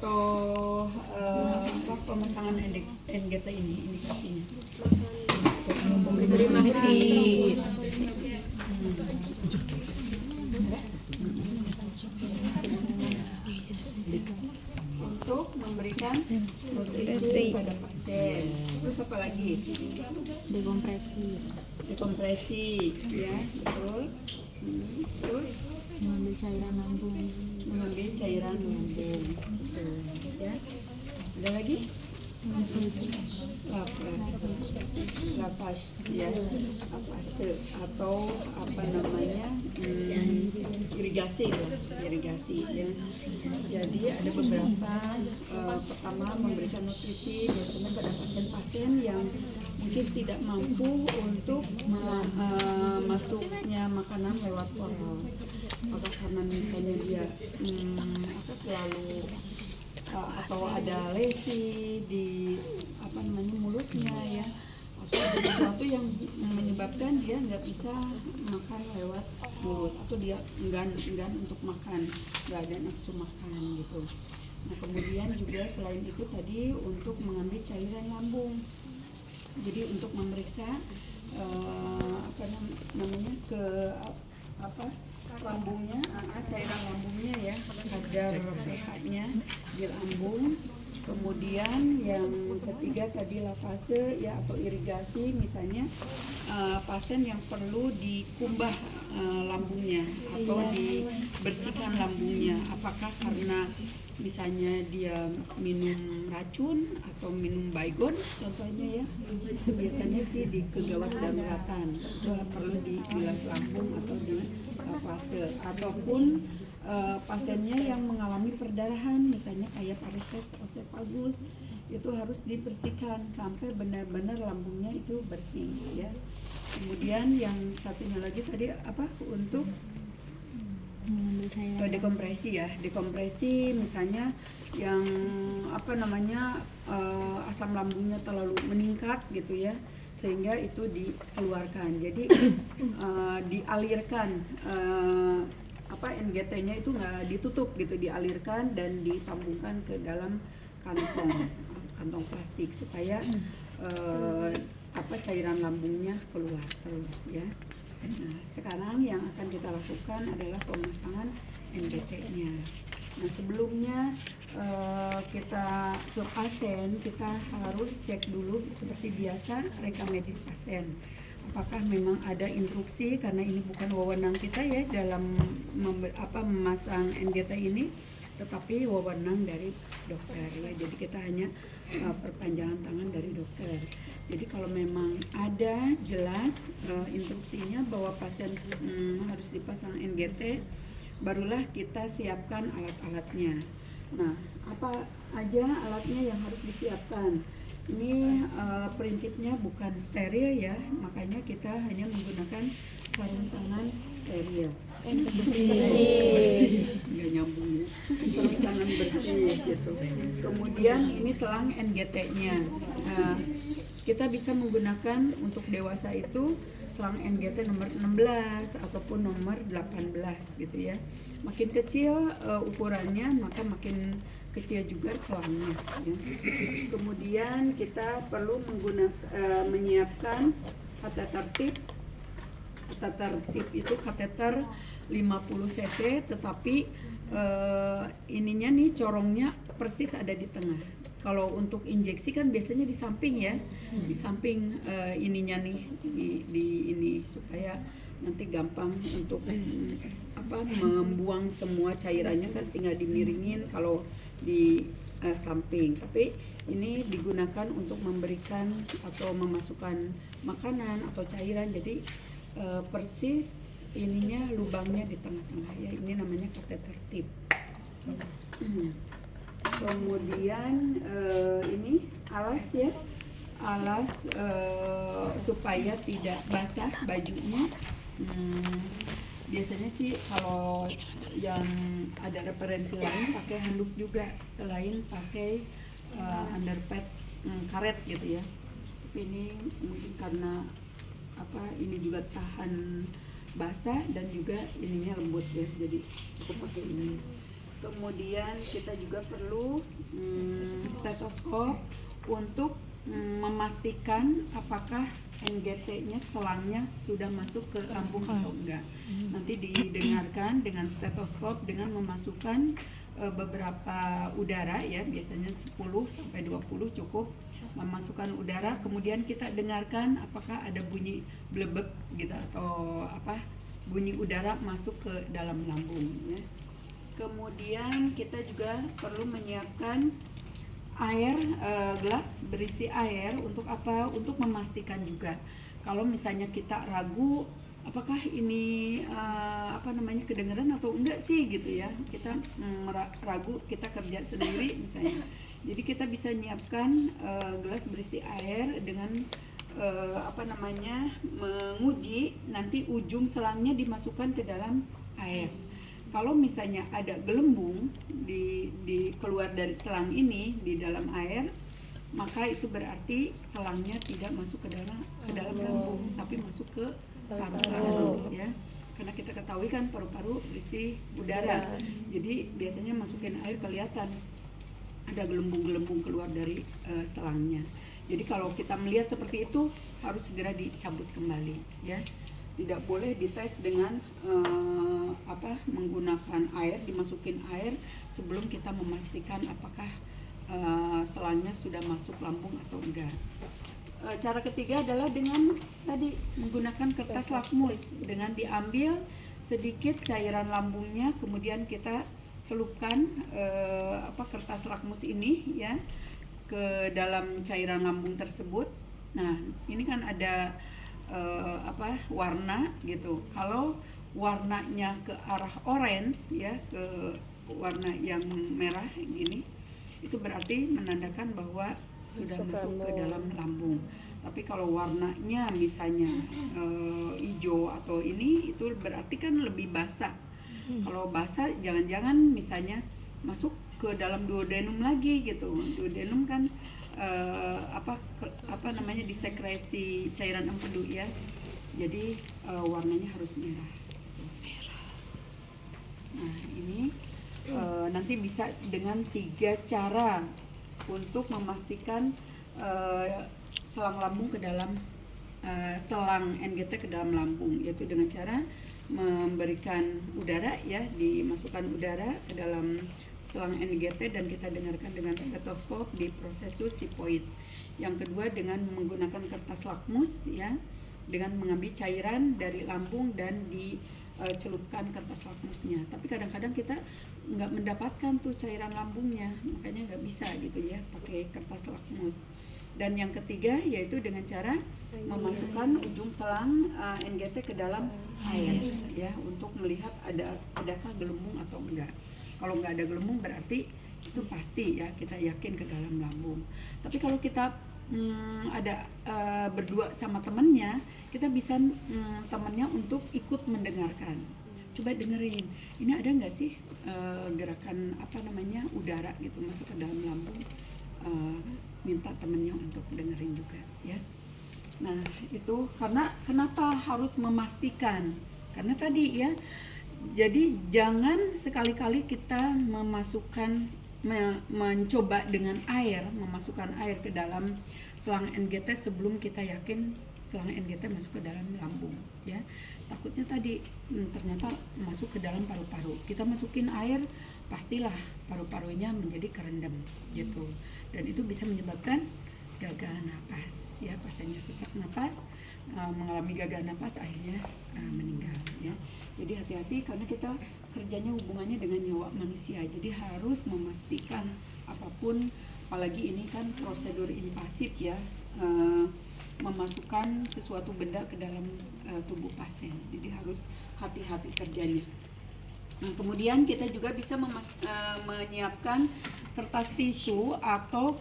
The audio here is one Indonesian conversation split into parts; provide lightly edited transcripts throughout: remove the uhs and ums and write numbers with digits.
atau apa pemasangan NGT ini indikasinya? Beri makan. Untuk memberikan nutrisi pada pasien. Terus apa lagi? Dekompresi, ya betul. Terus Mengambil cairan lambung. mengambil cairan lambung, betul, ya. Ada lagi? Lapas, ya, lapase atau apa namanya irigasi ya. Jadi ada beberapa pertama memberikan nutrisi biasanya pada pasien-pasien yang mungkin tidak mampu untuk masuknya makanan lewat oral. Maka karena misalnya dia selalu atau ada lesi di apa namanya mulutnya ya, atau ada sesuatu yang menyebabkan dia nggak bisa makan lewat mulut atau dia enggan untuk makan, nggak ada nafsu makan gitu. Nah kemudian juga selain itu tadi untuk mengambil cairan lambung, jadi untuk memeriksa apa namanya ke lambungnya, cairan lambungnya ya, kadar pH-nya di lambung. Kemudian yang ketiga tadi lavase ya atau irigasi, misalnya pasien yang perlu dikumbah lambungnya atau dibersihkan lambungnya, apakah karena misalnya dia minum racun atau minum baygon contohnya ya, biasanya sih di kegawat daruratan itu perlu dibilas lambung atau di lavase, ataupun pasiennya yang mengalami perdarahan misalnya kayak varises osefagus itu harus dibersihkan sampai benar-benar lambungnya itu bersih ya. Kemudian yang satunya lagi tadi apa untuk dekompresi ya, dekompresi misalnya yang apa namanya asam lambungnya terlalu meningkat gitu ya, sehingga itu dikeluarkan, jadi dialirkan apa NGT-nya itu nggak ditutup gitu, dialirkan dan disambungkan ke dalam kantong plastik supaya apa cairan lambungnya keluar terus ya. Nah, sekarang yang akan kita lakukan adalah pemasangan NGT-nya. Nah, sebelumnya kita ke pasien, kita harus cek dulu seperti biasa rekam medis pasien. Apakah memang ada instruksi, karena ini bukan wewenang kita ya dalam memasang NGT ini, tetapi wewenang dari dokter ya. Jadi kita hanya perpanjangan tangan dari dokter. Jadi kalau memang ada jelas instruksinya bahwa pasien harus dipasang NGT, barulah kita siapkan alat-alatnya. Nah, apa aja alatnya yang harus disiapkan? Ini prinsipnya bukan steril ya, makanya kita hanya menggunakan sarung tangan steril. Bersih, nggak nyambung ya, sarung tangan bersih gitu. Kemudian ini selang NGT-nya. Kita bisa menggunakan untuk dewasa itu selang NGT nomor 16 ataupun nomor 18 gitu ya. Makin kecil ukurannya, maka makin kecil juga selangnya ya. Kemudian kita perlu menyiapkan kateter tip. Kateter tip itu kateter 50 cc, tetapi ininya nih corongnya persis ada di tengah. Kalau untuk injeksi kan biasanya di samping ya, di samping ininya nih di ini, supaya nanti gampang untuk membuang semua cairannya, kan tinggal dimiringin kalau di samping. Tapi ini digunakan untuk memberikan atau memasukkan makanan atau cairan, jadi persis ininya lubangnya di tengah-tengah ya. Ini namanya kateter tip. Kemudian ini alas ya, alas supaya tidak basah bajunya. Biasanya sih kalau yang ada referensi lain pakai handuk juga selain pakai underpad karet gitu ya. Tapi ini mungkin karena ini juga tahan basah dan juga ininya lembut ya, jadi cukup pakai ini. Kemudian kita juga perlu stetoskop untuk memastikan apakah NGT-nya, selangnya sudah masuk ke lambung atau enggak. Nanti didengarkan dengan stetoskop dengan memasukkan beberapa udara ya, biasanya 10 sampai 20 cukup. Memasukkan udara, kemudian kita dengarkan apakah ada bunyi blebek gitu atau apa, bunyi udara masuk ke dalam lambung ya. Kemudian kita juga perlu menyiapkan air, gelas berisi air untuk apa? Untuk memastikan juga kalau misalnya kita ragu apakah ini kedengeran atau enggak sih gitu ya. Kita ragu, kita kerja sendiri misalnya. Jadi kita bisa nyiapkan gelas berisi air dengan menguji nanti ujung selangnya dimasukkan ke dalam air. Kalau misalnya ada gelembung di keluar dari selang ini di dalam air, maka itu berarti selangnya tidak masuk ke dalam lambung, tapi masuk ke paru-paru ya. Karena kita ketahui kan paru-paru berisi udara. Jadi biasanya masukin air kelihatan ada gelembung-gelembung keluar dari selangnya. Jadi kalau kita melihat seperti itu harus segera dicabut kembali ya. Tidak boleh dites dengan menggunakan air, dimasukin air sebelum kita memastikan apakah selangnya sudah masuk lambung atau enggak. Cara ketiga adalah dengan tadi menggunakan kertas lakmus, dengan diambil sedikit cairan lambungnya, kemudian kita celupkan kertas lakmus ini ya ke dalam cairan lambung tersebut. Nah, ini kan ada warna gitu. Kalau warnanya ke arah orange ya, ke warna yang merah gini, itu berarti menandakan bahwa sudah masuk ke dalam lambung. Tapi kalau warnanya misalnya hijau atau ini, itu berarti kan lebih basah. Kalau basah jangan-jangan misalnya masuk ke dalam duodenum lagi gitu. Duodenum kan disekresi cairan empedu ya. Jadi warnanya harus merah. Nah, ini nanti bisa dengan 3 cara untuk memastikan selang lambung ke dalam selang NGT ke dalam lambung, yaitu dengan cara memberikan udara ya, dimasukkan udara ke dalam selang NGT dan kita dengarkan dengan stetoskop di prosesus sipoid. Yang kedua dengan menggunakan kertas lakmus ya, dengan mengambil cairan dari lambung dan dicelupkan kertas lakmusnya. Tapi kadang-kadang kita nggak mendapatkan tuh cairan lambungnya, makanya nggak bisa gitu ya pakai kertas lakmus. Dan yang ketiga yaitu dengan cara memasukkan ujung selang NGT ke dalam air ya, untuk melihat adakah gelembung atau enggak. Kalau nggak ada gelembung berarti itu pasti ya, kita yakin ke dalam lambung. Tapi kalau kita ada berdua sama temannya, kita bisa temannya untuk ikut mendengarkan. Coba dengerin, ini ada nggak sih gerakan udara gitu masuk ke dalam lambung. Minta temannya untuk dengerin juga ya. Nah itu karena kenapa harus memastikan, karena tadi ya, jadi jangan sekali-kali kita mencoba dengan air, memasukkan air ke dalam selang NGT sebelum kita yakin selang NGT masuk ke dalam lambung ya. Takutnya tadi ternyata masuk ke dalam paru-paru. Kita masukin air, pastilah paru-parunya menjadi kerendam gitu. Dan itu bisa menyebabkan gagal napas ya, pasiennya sesak napas, mengalami gagal napas, akhirnya meninggal ya. Jadi hati-hati karena kita kerjanya hubungannya dengan nyawa manusia, jadi harus memastikan apapun, apalagi ini kan prosedur invasif ya, memasukkan sesuatu benda ke dalam tubuh pasien, jadi harus hati-hati kerjanya. Nah, kemudian kita juga bisa menyiapkan kertas tisu atau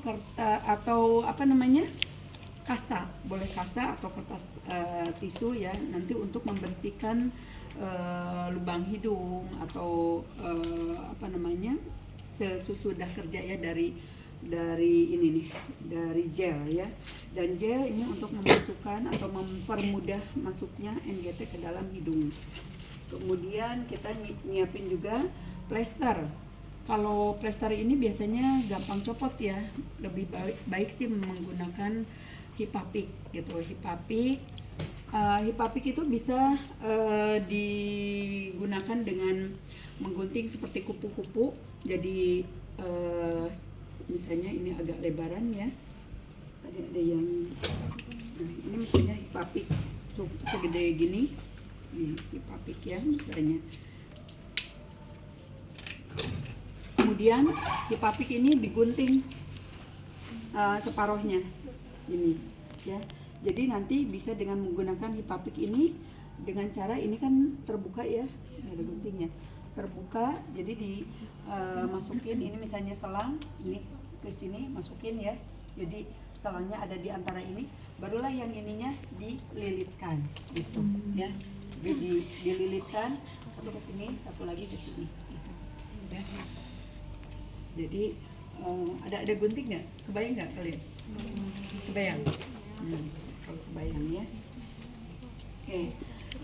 kasa, boleh kasa atau kertas tisu ya, nanti untuk membersihkan lubang hidung atau sesudah kerja ya, dari ini nih, dari gel ya. Dan gel ini untuk memasukkan atau mempermudah masuknya NGT ke dalam hidung. Kemudian kita nyiapin juga plester Kalau plester ini biasanya gampang copot ya, lebih baik sih menggunakan hipapik gitu. Hipapik itu bisa digunakan dengan menggunting seperti kupu-kupu. Jadi misalnya ini agak lebaran ya, ada yang nah, ini misalnya hipapik segede gini, nih hipapik ya misalnya. Kemudian hipapik ini digunting separohnya ini ya. Jadi nanti bisa dengan menggunakan hipapik ini dengan cara ini kan terbuka ya, ada guntingnya terbuka, jadi dimasukin ini misalnya selang ini ke sini masukin ya. Jadi selangnya ada di antara ini, barulah yang ininya dililitkan gitu ya. Jadi dililitkan satu ke sini, satu lagi ke sini gitu. Ya. Jadi ada gunting nggak? Kebayang nggak kalian? Kebayang? Kalau kebayang ya. Oke.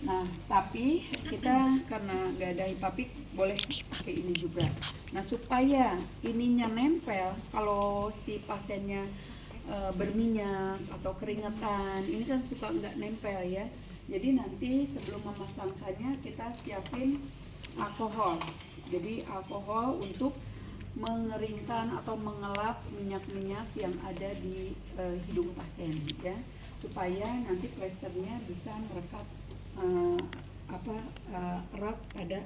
Nah, tapi kita karena nggak ada hipapik boleh pakai ini juga. Nah, supaya ininya nempel, kalau si pasiennya berminyak atau keringetan, ini kan suka nggak nempel ya. Jadi nanti sebelum memasangkannya kita siapin alkohol. Jadi alkohol untuk mengeringkan atau mengelap minyak-minyak yang ada di hidung pasien ya, supaya nanti plesternya bisa merekat erat pada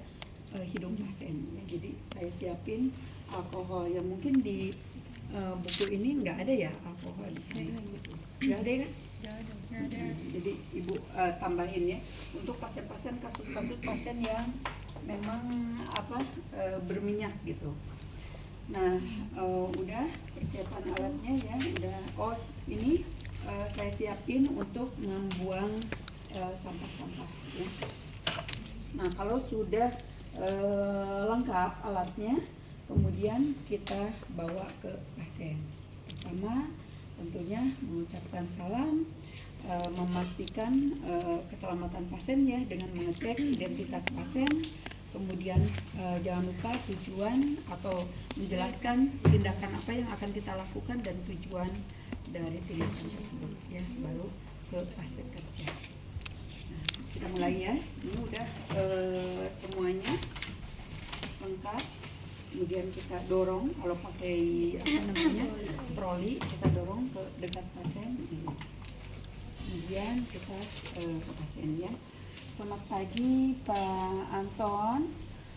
hidung pasien ya. Jadi saya siapin alkohol yang mungkin di buku ini nggak ada ya alkohol di sini, nggak ada kan? Nggak ada. Jadi ibu tambahin ya untuk pasien-pasien kasus-kasus pasien yang memang berminyak gitu. Nah, udah persiapan alatnya ya, udah. Oh, ini saya siapin untuk membuang sampah-sampah ya. Nah, kalau sudah lengkap alatnya, kemudian kita bawa ke pasien. Pertama, tentunya mengucapkan salam, memastikan keselamatan pasien ya dengan mengecek identitas pasien. Kemudian jangan lupa tujuan atau menjelaskan tindakan apa yang akan kita lakukan dan tujuan dari tindakan tersebut ya, baru ke fase kerja. Nah, kita mulai ya. Ini udah semuanya lengkap. Kemudian kita dorong, kalau pakai troli, kita dorong ke dekat pasien. Kemudian kita ke pasien ya. Selamat pagi Pak Anton,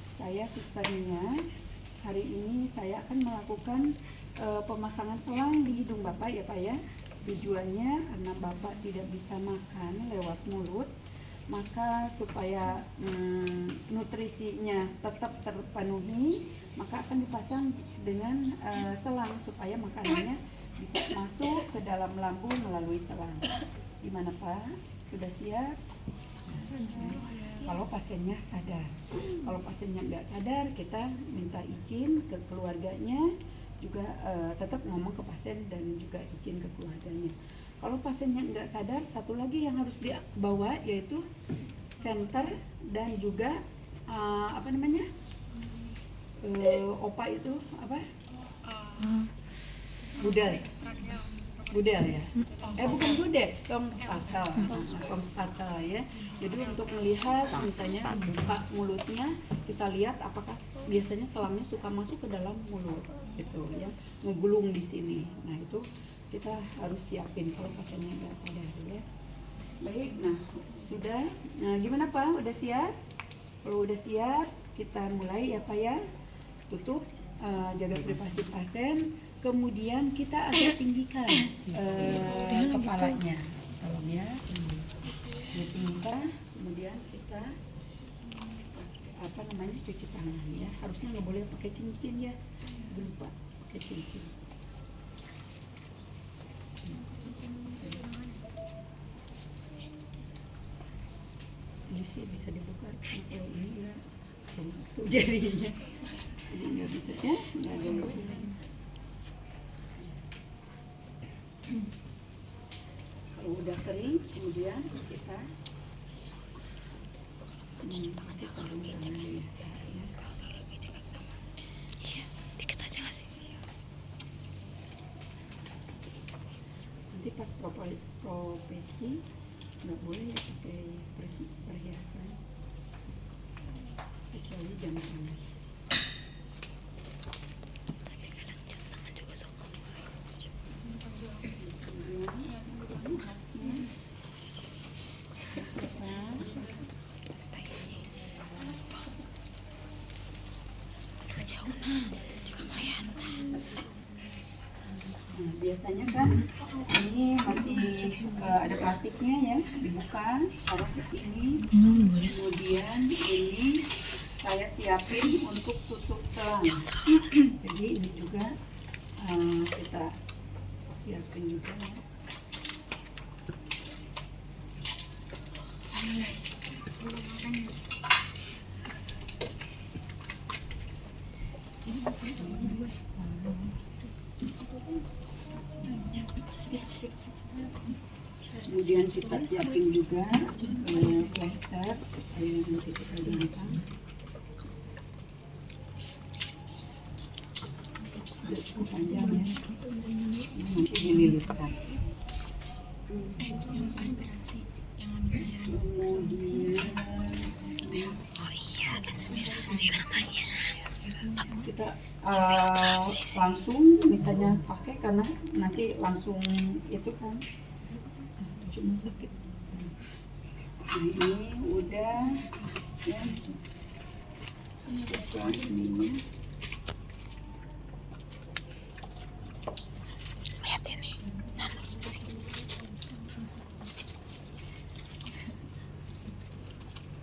saya susternya. Hari ini saya akan melakukan pemasangan selang di hidung Bapak ya Pak ya. Tujuannya karena Bapak tidak bisa makan lewat mulut, maka supaya nutrisinya tetap terpenuhi, maka akan dipasang dengan selang supaya makanannya bisa masuk ke dalam lambung melalui selang. Gimana Pak? Sudah siap? Kalau pasiennya sadar. Kalau pasiennya nggak sadar, kita minta izin ke keluarganya, juga tetap ngomong ke pasien dan juga izin ke keluarganya. Kalau pasiennya nggak sadar, satu lagi yang harus dibawa yaitu senter dan juga opa itu apa? Budel ya? Bukan budel, tong spatel ya. Jadi untuk melihat misalnya buka mulutnya, kita lihat apakah biasanya selangnya suka masuk ke dalam mulut gitu ya, ngegulung di sini. Nah itu kita harus siapin kalau pasiennya nggak sadar ya. Baik, nah sudah. Nah gimana Pak? Udah siap? Kalau udah siap, kita mulai ya Pak ya. Tutup, jaga privasi pasien. Kemudian kita agak tinggikan kepalanya, tolong ya, ditinggikan. Kemudian kita cuci tangan ya. Harusnya nggak boleh pakai cincin ya, lupa pakai cincin. Ini sih bisa dibuka, kalau ini ya, tuh jadinya, jadi nggak bisa ya, nggak ada yang kalau udah kering, kemudian kita pakai sarung tangan biasa ya. tas profesi nggak boleh ya pakai perhiasan kecuali jam tangan. Kemudian khasnya nah, biasanya kan ini masih ada plastiknya ya, dibuka, taruh di sini. Kemudian ini saya siapin untuk tutup selang. Jadi ini juga kita siapin juga ya. Kemudian kita siapin juga plaster supaya nanti kita gampang. Udah cukup panjang ya, nanti dililitkan. Aspirasi yang aspirasi namanya. Kita langsung misalnya pakai karena nanti langsung itu kan cuma sakit. Ini udah ya, buka ininya. Lihat ini.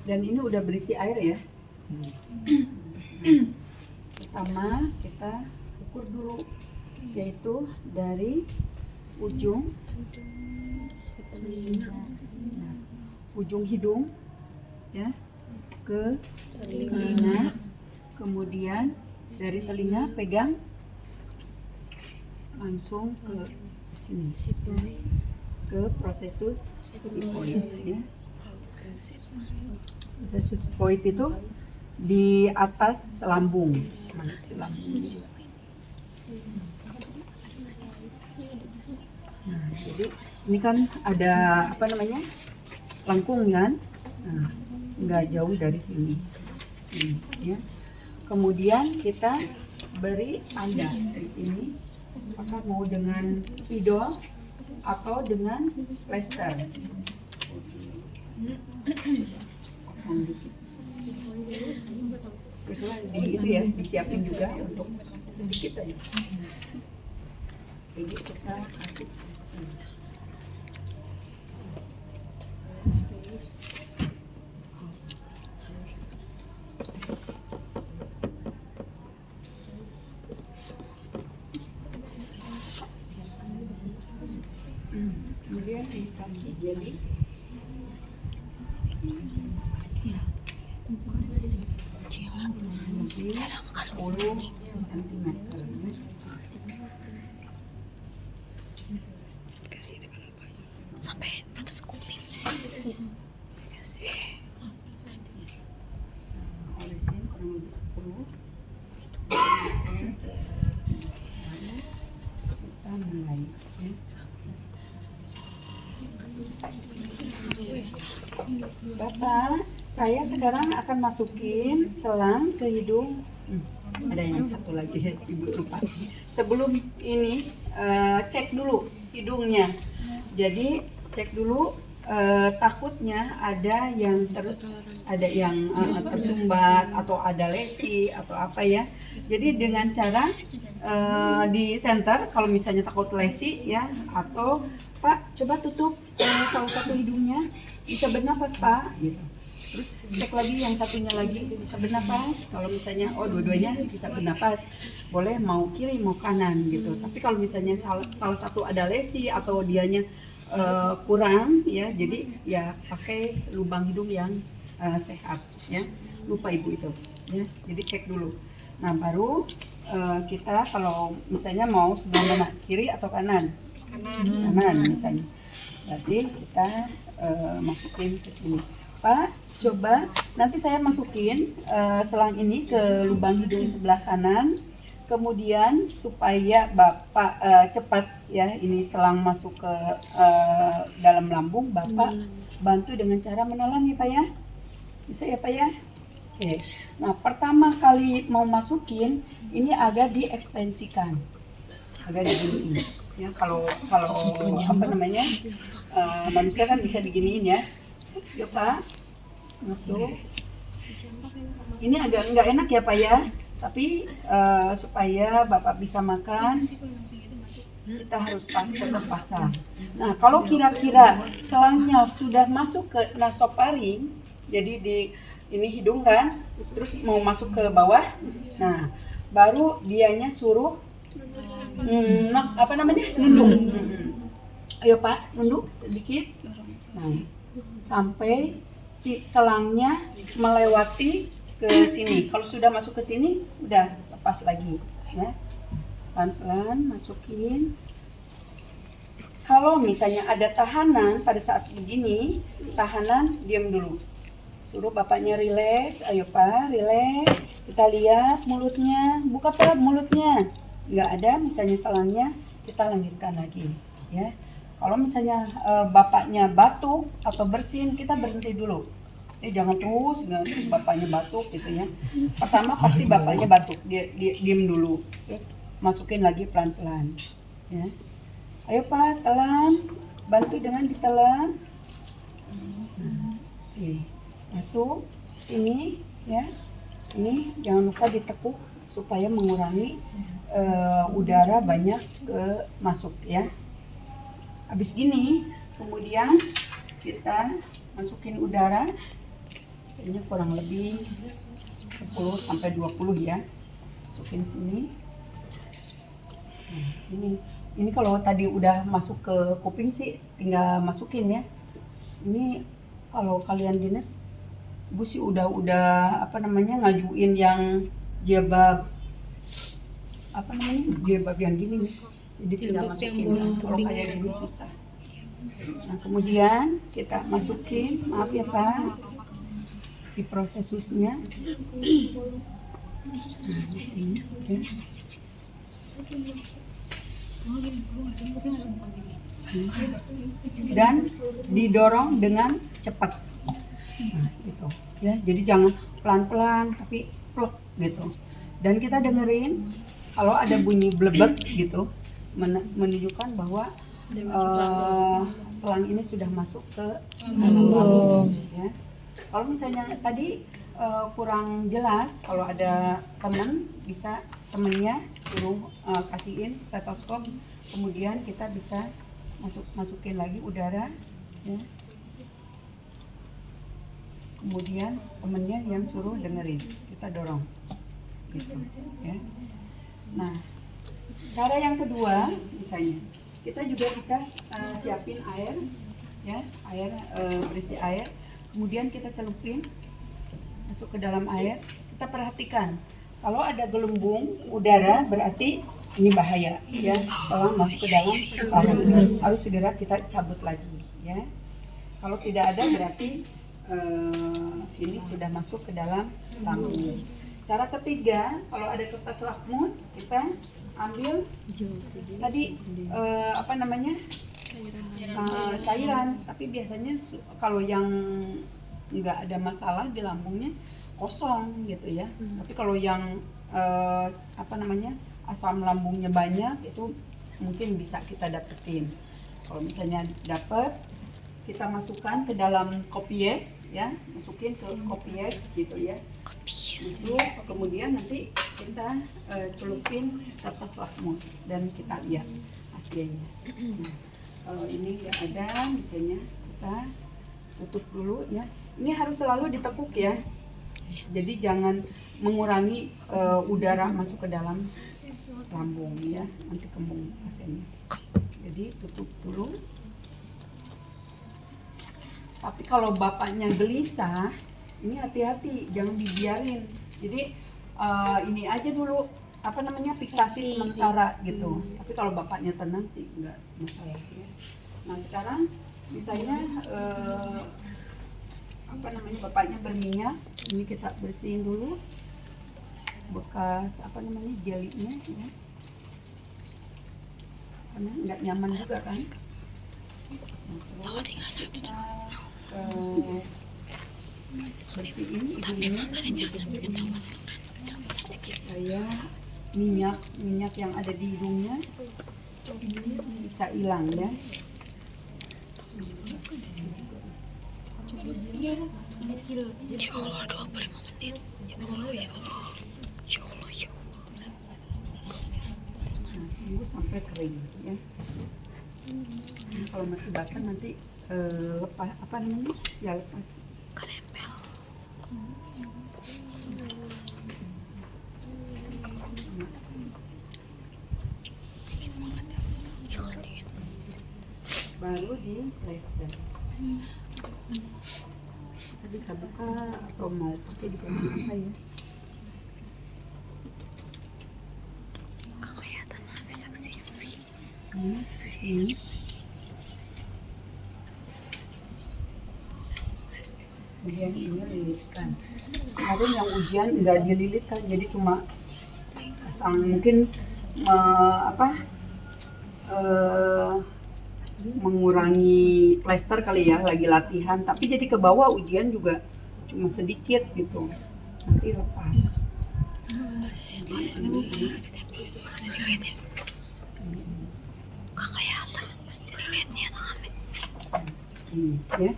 Dan ini udah berisi air ya. Pertama kita ukur dulu, yaitu dari ujung ujung hidung ya ke telinga, kemudian dari telinga pegang langsung ke sini ke prosesus sipoid ya. Prosesus sipoid itu di atas lambung. Nah, jadi ini kan ada apa namanya lengkung kan, nah, nggak jauh dari sini ya. Kemudian kita beri tanda dari sini, apakah mau dengan spidol atau dengan plester. Terus itu ya disiapin juga untuk sedikit aja. Jadi kita kasih plester. Kemudian dikasih jeli. Jadi 10 cm. Sampai batas kuping. Olesin kurang lebih 10. Kita mulai ya. Bapak, saya sekarang akan masukin selang ke hidung. Ada yang satu lagi, Ibu lupa. Sebelum ini cek dulu hidungnya. Jadi cek dulu, takutnya ada yang tersumbat atau ada lesi atau apa ya. Jadi dengan cara di center kalau misalnya takut lesi ya, atau Pak coba tutup salah satu hidungnya, bisa bernapas Pak gitu. Terus cek lagi yang satunya lagi bisa bernapas. Kalau misalnya dua-duanya bisa bernapas, boleh mau kiri mau kanan gitu. Tapi kalau misalnya salah satu ada lesi atau dianya kurang ya, jadi ya pakai lubang hidung yang sehat ya. Lupa Ibu itu ya. Jadi cek dulu. Nah baru kita kalau misalnya mau sebelah mana, kiri atau kanan? Kanan misalnya. Berarti kita masukin ke sini. Pak, coba nanti saya masukin selang ini ke lubang hidung sebelah kanan. kemudian supaya Bapak cepat ya ini selang masuk ke dalam lambung, Bapak bantu dengan cara menelan ya Pak ya. Bisa ya Pak ya? Oke. Nah, pertama kali mau masukin ini agak diekstensikan. Agak diginiin. Ya, kalau apa namanya? Manusia kan bisa diginiin ya. Yuk Pak. Masuk. Ini agak nggak enak ya Pak ya. Tapi supaya Bapak bisa makan, kita harus tetap pasang. Nah, kalau kira-kira selangnya sudah masuk ke nasofaring, jadi di ini hidung kan, terus mau masuk ke bawah, nah baru dianya suruh apa namanya, nunduk. Ayo Pak, nunduk sedikit. Nah, sampai si selangnya melewati ke sini. Kalau sudah masuk ke sini, udah lepas lagi. Ya, pelan-pelan masukin. Kalau misalnya ada tahanan pada saat begini, tahanan diam dulu. Suruh bapaknya rileks, ayo Pak, rileks. Kita lihat mulutnya, buka Pak mulutnya. Nggak ada misalnya selangnya, kita lanjutkan lagi. Ya, kalau misalnya bapaknya batuk atau bersin, kita berhenti dulu. Jangan terus bapaknya batuk gitu ya. Pertama pasti bapaknya batuk, dia diem dulu, terus masukin lagi pelan-pelan. Ya, ayo Pak, telan, bantu dengan ditelan. Oke. Masuk sini ya, ini jangan lupa ditekuk supaya mengurangi udara banyak masuk ya. Habis gini kemudian kita masukin udara, misalnya kurang lebih 10 sampai 20 ya, masukin sini. Nah, ini kalau tadi udah masuk ke kuping sih tinggal masukin ya. Ini kalau kalian dinas, Bu sih udah apa namanya ngajuin yang jilbab apa namanya, jilbab yang gini, jadi tinggal masukin ya. Kalau kayak gini susah. Nah, kemudian kita masukin, maaf ya Pak, di proses susnya. Ya. Dan didorong dengan cepat. Nah, gitu ya, jadi jangan pelan-pelan tapi plok gitu. Dan kita dengerin kalau ada bunyi blebek gitu, menunjukkan bahwa selang ini sudah masuk ke dalam lambung ya. Kalau misalnya tadi kurang jelas, kalau ada teman bisa temennya suruh kasihin stetoskop, kemudian kita bisa masukin lagi udara ya. Kemudian temennya yang suruh dengerin, kita dorong gitu ya. Nah, cara yang kedua misalnya kita juga bisa siapin air ya, berisi air, kemudian kita celupin masuk ke dalam air. Kita perhatikan kalau ada gelembung udara berarti ini bahaya ya, selang masuk ke dalam paru, harus segera kita cabut lagi ya. Kalau tidak ada berarti sini sudah masuk ke dalam lambung. Cara ketiga, kalau ada kertas lakmus, kita ambil tadi apa namanya, cairan. Tapi biasanya kalau yang nggak ada masalah di lambungnya kosong gitu ya. Tapi kalau yang apa namanya, asam lambungnya banyak, itu mungkin bisa kita dapetin. Kalau misalnya dapet, kita masukkan ke dalam kopies ya, masukin ke kopies gitu ya. Masuk, kemudian nanti kita celupin kertas lakmus dan kita lihat hasilnya. Nah, kalau ini nggak ada, misalnya kita tutup dulu ya. Ini harus selalu ditekuk ya. Jadi jangan mengurangi udara masuk ke dalam lambung ya, nanti kembung pasiennya. Jadi tutup dulu. Tapi kalau bapaknya gelisah, ini hati-hati, jangan dibiarin. Jadi ini aja dulu, apa namanya, fiksasi sementara gitu. Tapi kalau bapaknya tenang sih nggak masalah ya. Nah sekarang misalnya apa namanya, bapaknya berminyak, ini kita bersihin dulu. bekas apa namanya jelinya ya, karena nggak nyaman juga kan. Nah, terus kita bersihin hidungnya supaya minyak yang ada di hidungnya bisa hilang ya. Ya Allah 25 menit. Ya Allah ya Allah. Ya Allah ya Allah. Nah, tunggu sampai kering ya. Nah, kalau masih basah nanti lepas apa namanya ya lepas. Karempel. Jangan dingin. Baru di plester. Kita bisa buka atau mau pakai di bagian apa ya? Gak kelihatan maaf saksi. Di sini. Kemudian ini lilitkan. Ada yang ujian nggak dililitkan, jadi cuma pasang mungkin mengurangi plester kali ya, lagi latihan. Tapi jadi ke bawah ujian juga cuma sedikit gitu, nanti lepas. Gak kelihatan pasti lihatnya tangannya. Ya.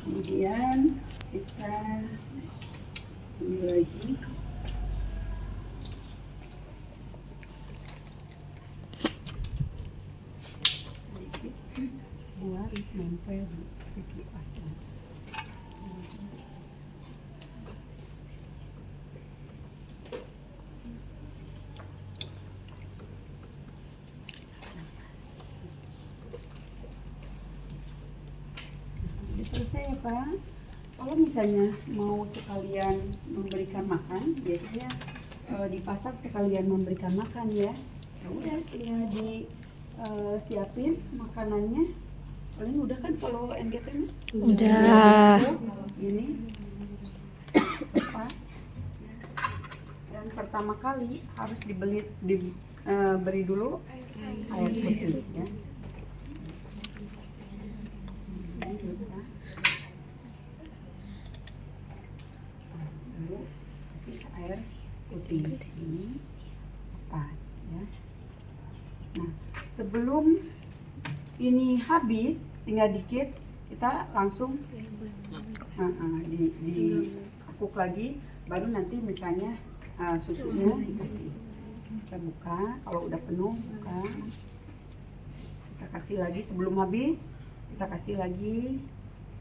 Kemudian kita ini lagi sedikit buat nempel di kipasnya. Udah selesai ya Pak. Kalau misalnya mau sekalian memberikan makan, biasanya dipasang sekalian memberikan makan ya. Ya udah tinggal disiapin makanannya. Kalian udah kan kalau NGT mah? Udah. Ini lepas. Dan pertama kali harus diberi dulu air putih ya. Lepas. Lalu kasih air putih ini lepas ya. Nah, sebelum ini habis tinggal dikit, kita langsung diakuk lagi, baru nanti misalnya susunya dikasih. Kita buka, kalau udah penuh buka, kita kasih lagi. Sebelum habis kita kasih lagi.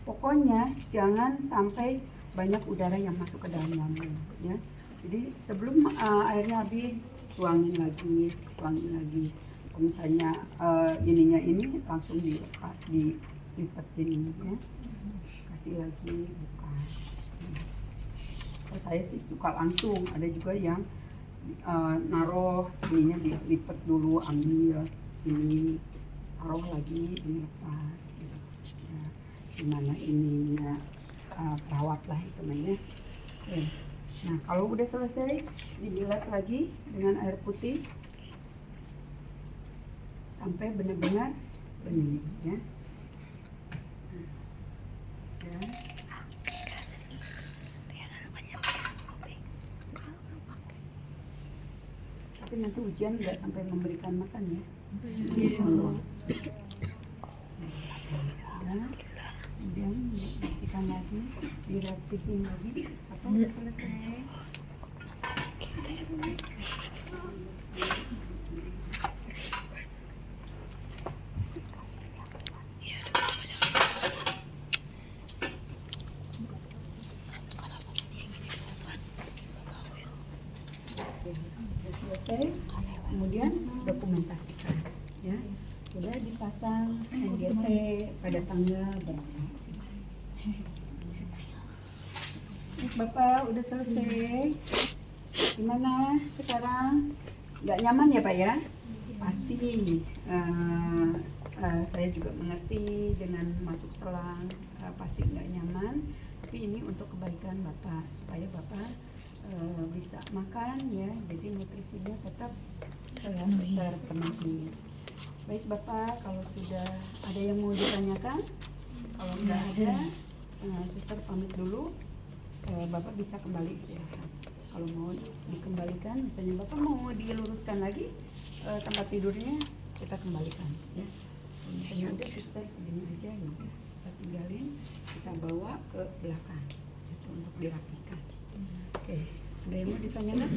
Pokoknya jangan sampai banyak udara yang masuk ke dalam lambung ya. Jadi sebelum airnya habis, tuangin lagi. Kalau misalnya ininya ini langsung dilipetin ini ya. Kasih lagi, buka. Kalau saya sih suka langsung, ada juga yang naruh ininya dilipet dulu, ambil ini, taruh lagi, ini lepas gitu. Ya, gimana ininya perawat lah itu namanya. Oke. Nah, kalau udah selesai dibilas lagi dengan air putih sampai benar-benar bening ya. Ya. Tapi nanti ujian nggak sampai memberikan makan ya. Doang. Ya. Kemudian dibersihkan lagi, dirapihin lagi, atau udah selesai. Sudah selesai, kemudian dokumentasikan ya. Sudah dipasang NGT pada tanggal berapa. Bapak udah selesai. Gimana sekarang? Nggak nyaman ya Pak ya? Pasti saya juga mengerti dengan masuk selang pasti nggak nyaman. Tapi ini untuk kebaikan Bapak, supaya Bapak bisa makan ya, jadi nutrisinya tetap terpenuhi. Baik Bapak, kalau sudah ada yang mau ditanyakan, kalau nggak ada, suster pamit dulu. Bapak bisa kembali istirahat. Kalau mau dikembalikan, misalnya Bapak mau diluruskan lagi tempat tidurnya, kita kembalikan ya. Kalau misalnya udah suster segini aja, ya udah kita tinggalin, kita bawa ke belakang itu untuk dirapikan. Oke, ada yang mau ditanyakan?